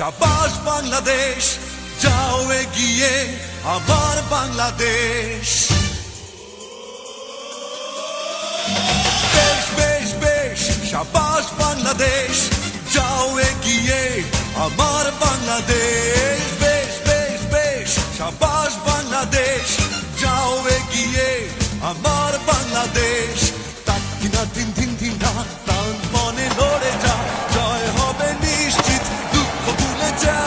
শাবাশ বাংলাদেশ, যাও এগিয়ে আমার বাংলাদেশ। বেশ বেশ বেশ, শাবাশ বাংলাদেশ, যাও এগিয়ে আমার বাংলাদেশ। বেশ বেশ বেশ, শাবাশ বাংলাদেশ, যাও এগিয়ে আমার বাংলাদেশ। তাকিনা দিন দিন দিন রাত প্রাণপণে লড়ে যা, জয় হবে নিশ্চিত, দুঃখ ভুলে যা।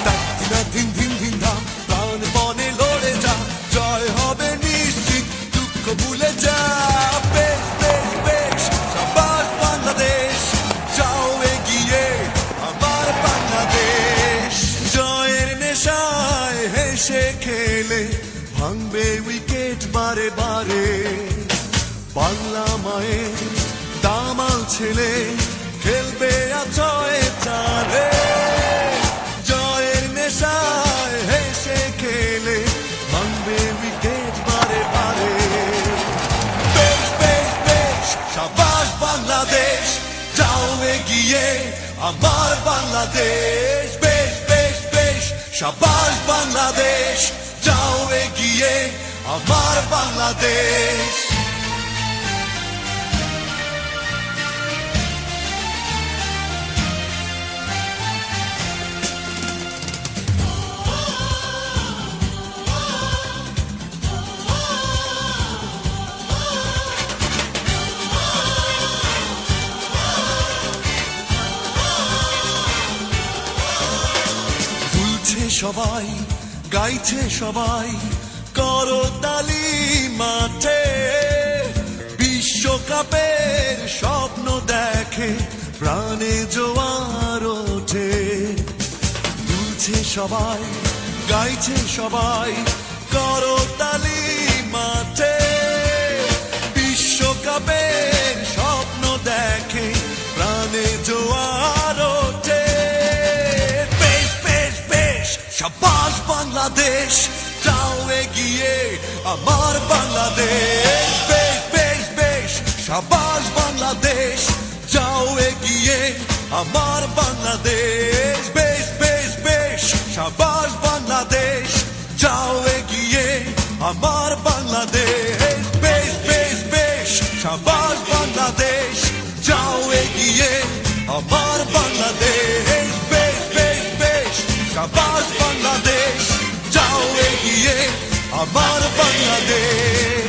তাকিনা দিন দিন দিন রাত প্রাণপণে লড়ে যা, জয় হবে নিশ্চিত, দুঃখ ভুলে যা। বেশ বেশ বেশ, শাবাশ বাংলাদেশ, যাও এগিয়ে আমার বাংলাদেশ। জয়ের নেশায় হেসে খেলে ভাঙবে উইকেট বারে বারে, বাংলা মায়ের দামাল ছেলে খেলবে আছয়ে চারে। জয়ের নেশায় হেসে খেলে ভাঙবে উইকেট বারে বারে। বেশ বেশ বেশ, শাবাশ বাংলাদেশ, যাও এগিয়ে আমার বাংলাদেশ। বেশ বেশ বেশ, শাবাশ বাংলাদেশ, যাও এগিয়ে আমার বাংলাদেশ। সবাই গাইছে, সবাই করতালি মাঠে, বিশ্বকাপের স্বপ্ন দেখে প্রাণে জোয়ার ওঠে। দুলছে সবাই, গাইছে সবাই করতালি মাঠে, বিশ্বকাপের স্বপ্ন দেখে প্রাণে জোয়ার ওঠে। শাবাশ বাংলাদেশ, যাও এগিয়ে আমার বাংলাদেশ। বেশ বেশ বেশ, শাবাশ বাংলাদেশ, যাও এগিয়ে আমার বাংলাদেশ। বেশ বেশ বেশ, শাবাশ বাংলাদেশ, যাও এগিয়ে আমার বাংলাদেশ। বেশ বেশ বেশ, শাবাশ বাংলাদেশ, যাও এগিয়ে আমার বাংলাদেশ। বেশ বেশ বেশ, শাবাশ বাংলাদেশ, যাও এগিয়ে আমার বাংলাদেশ।